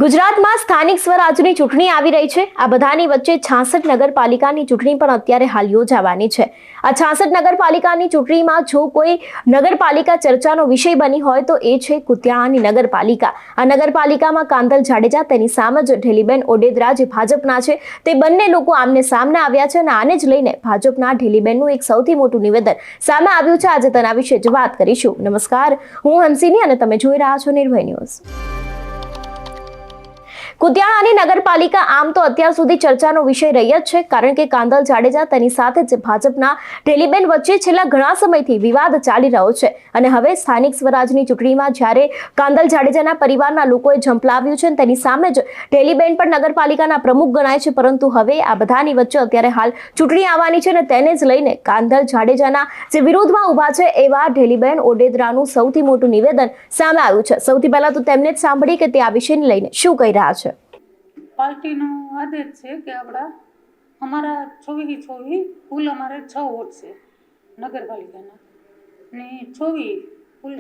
ગુજરાતમાં સ્થાનિક સ્વરાજની ચૂંટણી આવી રહી છે। આ બધાની વચ્ચે 66 નગરપાલિકાની ચૂંટણી પણ અત્યારે હાલ યોજાવાની છે। આ 66 નગરપાલિકાની ચૂંટણીમાં જો કોઈ નગરપાલિકા ચર્ચાનો વિષય બની હોય તો એ છે કુતિયાણાની નગરપાલિકા। આ નગરપાલિકામાં કાંધલ જાડેજા તેની સામે જ ઢેલીબેન ઓડેદરા જે ભાજપના છે તે બંને લોકો આમને સામને આવ્યા છે અને આને જ લઈને ભાજપના ઢેલીબેનનું એક સૌથી મોટું નિવેદન સામે આવ્યું છે। આજે તેના વિશે જ વાત કરીશું। નમસ્કાર, હું હંસિની અને તમે જોઈ રહ્યા છો નિર્ભય ન્યૂઝ। કુતિયાણાની નગરપાલિકા આમ તો અત્યાર સુધી ચર્ચાનો વિષય રહી જ છે, કારણ કે કાંધલ જાડેજા તેની સાથે જ ભાજપના ઢેલીબેન વચ્ચે છેલ્લા ઘણા સમયથી વિવાદ ચાલી રહ્યો છે અને હવે સ્થાનિક સ્વરાજની ચૂંટણીમાં જ્યારે કાંધલ જાડેજાના પરિવારના લોકોએ ઝંપલાવ્યું છે તેની સામે જ ઢેલીબેન પણ નગરપાલિકાના પ્રમુખ ગણાય છે, પરંતુ હવે આ બધાની વચ્ચે અત્યારે હાલ ચૂંટણી આવવાની છે અને તેને જ લઈને કાંધલ જાડેજાના જે વિરોધમાં ઊભા છે એવા ઢેલીબેન ઓડેદરાનું સૌથી મોટું નિવેદન સામે આવ્યું છે। સૌથી પહેલા તો તેમને જ સાંભળી કે તે આ વિષયને લઈને શું કહી રહ્યા છે। પાર્ટીનો આદેશ છે કે અમારા 24 કુલ અમારે 6 વોટ છે નગરપાલિકાના ને 24 કુલ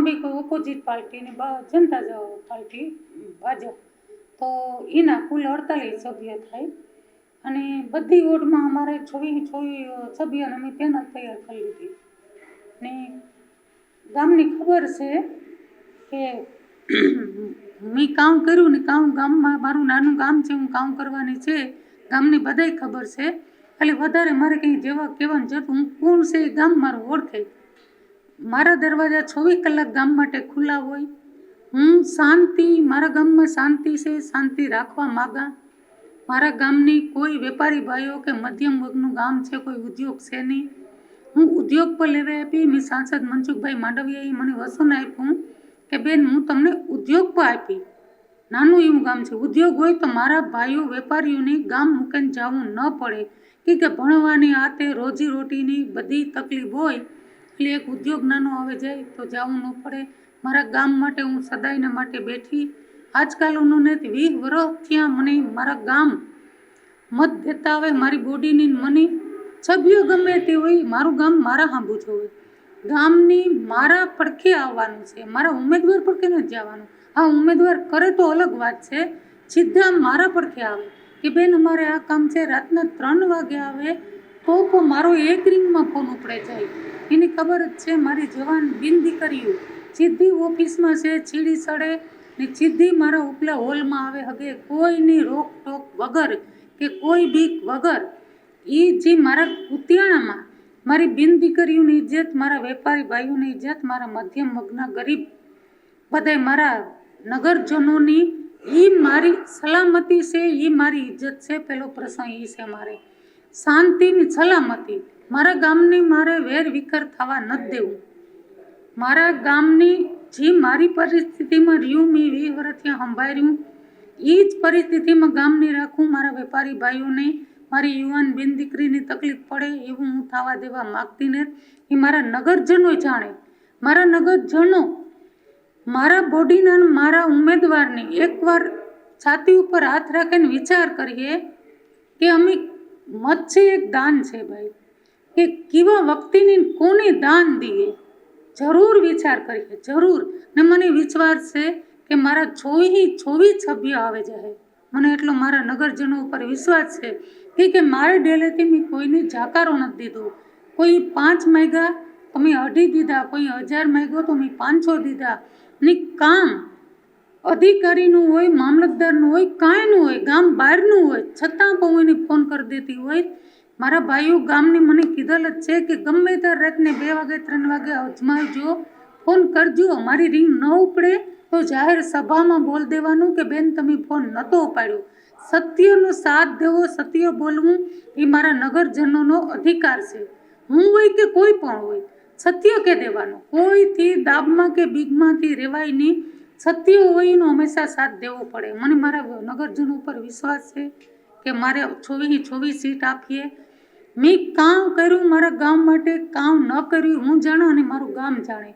બી કોઈ ઓપોઝિટ પાર્ટી ને જનતા પાર્ટી ભાજપ તો એના કુલ 48 સભ્ય થાય અને બધી વોર્ડમાં અમારે 24 સભ્યોને અમે પેનલ તૈયાર કરી લીધી ને ગામની ખબર છે કે મેં કામ કર્યું ને ગામમાં મારું નાનું ગામ છે, હું કામ કરવાની છે, ગામની બધાય ખબર છે। ખાલી વધારે મારે કંઈ જેવા કહેવાનું છે હું કોણ છે એ ગામ મારું ઓળખે। મારા દરવાજા 24 કલાક ગામ માટે ખુલ્લા હોય। હું શાંતિ, મારા ગામમાં શાંતિ છે, શાંતિ રાખવા માગા। મારા ગામની કોઈ વેપારી ભાઈઓ કે મધ્યમ વર્ગનું ગામ છે, કોઈ ઉદ્યોગ છે નહીં। હું ઉદ્યોગ પર લેવા આપી। મેં સાંસદ મનસુખભાઈ માંડવિયાએ મને વસન આપ્યું કે બેન હું તમને ઉદ્યોગ પર આપી। નાનું એવું ગામ છે, ઉદ્યોગ હોય તો મારા ભાઈઓ વેપારીઓને ગામ મૂકીને જવું ન પડે કે ભણવાની આ તે રોજીરોટીની બધી તકલીફ હોય એટલે એક ઉદ્યોગ નાનો આવે જાય તો જવું ન પડે। મારા ગામ માટે હું સદાયના માટે બેઠી। આજકાલ ઉन्होंने 20 વર્ષ ત્યાં મને મારા ગામ મત દેતા આવે, મારી બોડીની મને સભ્ય ગમે તે હોય, મારું ગામ મારા હાંભું જોવે। ગામની મારા પડખે આવવાનું છે, મારા ઉમેદવાર પડખે નથી જવાનું। આ ઉમેદવાર કરે તો અલગ વાત છે, સીધા મારા પડખે આવે કે બેન અમારે આ કામ છે, રાતના 3 વાગે આવે તો મારો એક રિંગમાં ફોન ઉપડે જાય। એની ખબર જ છે મારી જવાન બિન દીકરીઓ સીધી ઓફિસમાં છે, છીડી સડે ને સીધી મારા ઉપલા હોલમાં આવે હગે, કોઈની રોકટોક વગર કે કોઈ બીક વગર। એ જે મારા કુતિયાણામાં મારી બિન દીકરીઓની ઇજ્જત, મારા વેપારી ભાઈઓની ઇજ્જત, મારા મધ્યમ વર્ગના ગરીબ બધાય મારા નગરજનોની એ મારી સલામતી છે, એ મારી ઇજ્જત છે। પહેલો પ્રશ્ન એ છે મારે શાંતિની સલામતી। મારા ગામની મારે વેર વિખર થવા નથી દેવું। મારા ગામની જે મારી પરિસ્થિતિમાં રહ્યું, મેં 20 વર્ષ ત્યાં સંભાળ્યું, એ જ પરિસ્થિતિમાં ગામની રાખું। મારા વેપારી ભાઈઓને, મારી યુવાન બેન દીકરીની તકલીફ પડે એવું હું થવા દેવા માગતી નથી। એ મારા નગરજનો જાણે, મારા નગરજનો મારા બોડીના મારા ઉમેદવારની એકવાર છાતી ઉપર હાથ રાખીને વિચાર કરીએ કે અમે મત છે એક દાન છે ભાઈ, કે કેવા વ્યક્તિને કોને દાન દઈએ, જરૂર વિચાર કરીએ, જરૂર। ને મને વિશ્વાસ છે કે મારા 24 સભ્ય આવે જાય, મને એટલો મારા નગરજનો ઉપર વિશ્વાસ છે કે મારે ડેલેથી મેં કોઈને જાકારો નથી દીધો। કોઈ 5 માંગ્યા તો મેં 2.5 દીધા, કોઈ 1000 માંગ્યો તો મેં 500 દીધા। ને કામ અધિકારીનું હોય, મામલતદારનું હોય, કાંઈનું હોય, ગામ બહારનું હોય, છતાં પણ હું એને ફોન કરી દેતી હોય। મારા ભાઈઓ ગામની મને કીધેલ જ છે કે ગમે ત્યારે રાતને 2 વાગે 3 વાગે અજમાવજો, ફોન કરજો। મારી રિંગ ન ઉપડે તો જાહેર સભામાં બોલ દેવાનું કે બેન તમે ફોન નહોતો ઉપાડ્યો। સત્યનો સાથ દેવો, સત્ય બોલવું એ મારા નગરજનોનો અધિકાર છે। હું હોય કે કોઈ પણ હોય, સત્ય કે દેવાનું, કોઈથી દાબમાં કે બીગમાંથી રહેવાય નહીં। સત્ય હોય એનો હંમેશા સાથ દેવો પડે। મને મારા નગરજનો ઉપર વિશ્વાસ છે કે મારે 24 સીટ આપીએ। મેં કામ કર્યું મારા ગામ માટે, કામ ન કર્યું હું જાણું અને મારું ગામ જાણે।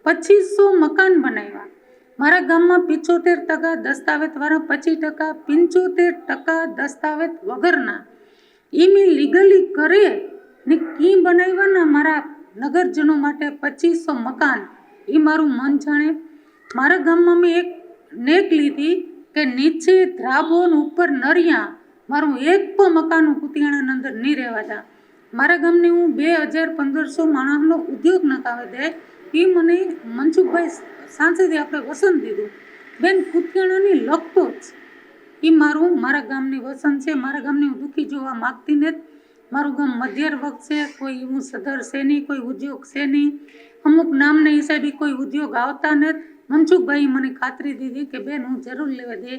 2500 મકાન બનાવ્યા મારા ગામમાં। 75% દસ્તાવેજવાળા, 25%, 75% દસ્તાવેજ વગરના એ મેં લીગલી કરે ને કી બનાવ્યાના મારા નગરજનો માટે 2500 મકાન। એ મારું મન જાણે। મારા ગામમાં મેં એક નેક લીધી કે નીચે ધ્રાબો ને ઉપર નરિયા મારું એક પણ મકાન કુતિયાણાની અંદર નહીં રહેવા દા. મારા ગામની હું 2000-1500 માણસનો ઉદ્યોગ નકાવે દે એ મને મનસુખભાઈ સાંસદે આપણે વસન દીધું. બેન કુતિયાણાની લખતો જ એ મારા ગામની વસન છે. મારા ગામની હું દુઃખી જોવા માગતી નથી. મારું ગામ મધ્યર વર્ગ છે, કોઈ એવું સદર છે નહીં, કોઈ ઉદ્યોગ છે નહીં, અમુક નામને હિસાબે કોઈ ઉદ્યોગ આવતા નથી. મનસુખભાઈ મને ખાતરી દીધી કે બેન હું જરૂર લેવા દે.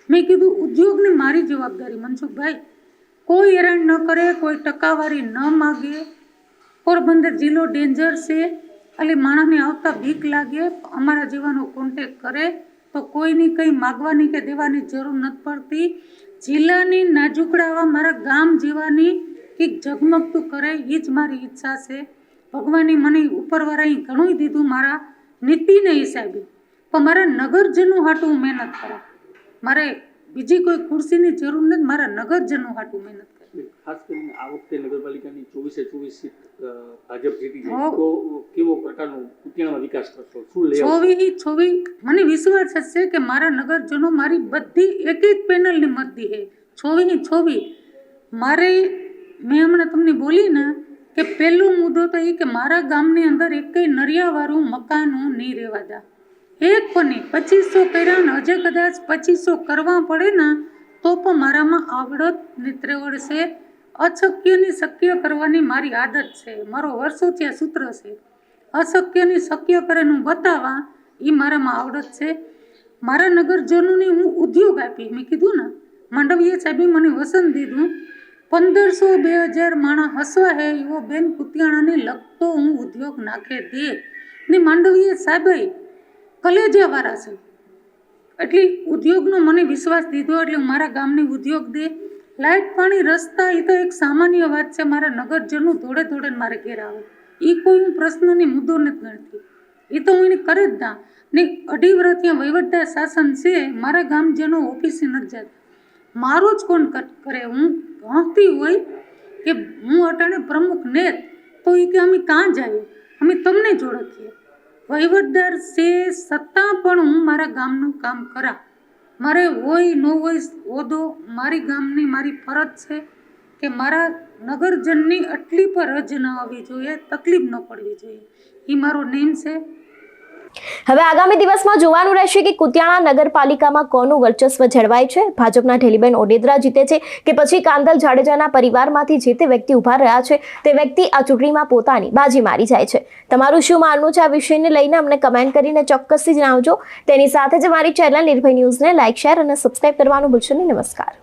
મેં કીધું ઉદ્યોગની મારી જવાબદારી મનસુખભાઈ, કોઈ હેરાન ન કરે, કોઈ ટકાવારી ન માગે. પોરબંદર જિલ્લો ડેન્જર છે, એટલે માણસને આવતા બીક લાગે. અમારા જેવાનો કોન્ટેક કરે તો કોઈની કંઈ માગવાની કે દેવાની જરૂર નથી પડતી. જિલ્લાની નાજુકડાવા મારા ગામ જેવાની કંઈક ઝગમગતું કરે એ જ મારી ઈચ્છા છે. ભગવાને મને ઉપરવાળાએ ઘણું દીધું મારા નીતિને હિસાબે, પણ મારા નગરજનો હાટું હું મહેનત કરું. મારે બીજી કોઈ ખુરશીની જરૂર નથી, મારા નગરજનો હાટું મહેનત કરું. ખાસ કરીને આ વખતે નગરપાલિકાની 24 સીટ ભાજપ જીતી જાય તો કેવો પ્રકારનો કુતિયાણામાં વિકાસ કરશો? શું લેવું? 24 મને વિશ્વાસ છે કે મારા નગરજનો મારી બધી એક એક પેનલની મતદી છે. 24 મારે મેં હમણાં તમને બોલી ને કે પહેલો મુદ્દો તો એ કે મારા ગામની અંદર એકેય નરિયાવાળું મકાન હું નહીં રહેવા દા. એક પણ નહીં. 2500 કર્યા ને હજે કદાચ 2500 કરવા પડે ને તો પણ મારામાં આવડત નિત્રેવડ છે. અશક્યની શક્ય કરવાની મારી આદત છે. મારો વર્ષોથી આ સૂત્ર છે. અશક્યની શક્ય કરીને હું બતાવવા એ મારામાં આવડત છે. મારા નગરજનોને હું ઉદ્યોગ આપી. મેં કીધું ને માંડવીય સાહેબે મને વસન દીધું. 1500-2000 માણસ હસવા હે એવો બેન કુતિયાણાને લગતો હું ઉદ્યોગ નાખે દે ને માંડવીય સાહેબે કલેજાવાળા છે એટલે ઉદ્યોગનો મને વિશ્વાસ દીધો એટલે હું મારા ગામની ઉદ્યોગ દે. લાઇટ પાણી રસ્તા એ તો એક સામાન્ય વાત છે. મારા નગરજનો દોડે દોડે મારે ઘેર આવે એ કોઈ હું પ્રશ્નની મુદ્દો નથી ગણતી. એ તો હું એને કરે જ ના ને 2.5 વર્ષ ત્યાં વહીવટદાર શાસન છે. મારા ગામજનો ઓફિસે નથી જતા. મારો જ કોણ કરે? હું ગણતી હોય કે હું અટાણે પ્રમુખ ને તો એ કે અમે કાં જઈએ, અમે તમને જ ઓળખીએ. વહીવટદાર છે છતાં પણ હું મારા ગામનું કામ કરા. મારે હોય ન હોય હોદો, મારી ગામની મારી ફરજ છે કે મારા નગરજનની આટલી પર રજ ન આવવી જોઈએ, તકલીફ ન પડવી જોઈએ. એ મારો નેમ છે. હવે આગામી દિવસમાં જોવાનું રહેશે કે કુતિયાણા નગરપાલિકામાં કોનું વર્ચસ્વ જળવાય છે. ભાજપના ઢેલીબેન ઓડેદરા જીતે છે કે પછી કાંદલ જાડેજાના પરિવારમાંથી જે તે વ્યક્તિ ઉભા રહ્યા છે તે વ્યક્તિ આ ચૂંટણીમાં પોતાની બાજી મારી જાય છે. તમારું શું માનવું છે આ વિષયને લઈને અમને કમેન્ટ કરીને ચોક્કસથી જણાવજો. તેની સાથે જ અમારી ચેનલ નિર્ભય ન્યૂઝને લાઇક, શેર અને સબસ્ક્રાઇબ કરવાનું ભૂલશો નહીં. નમસ્કાર.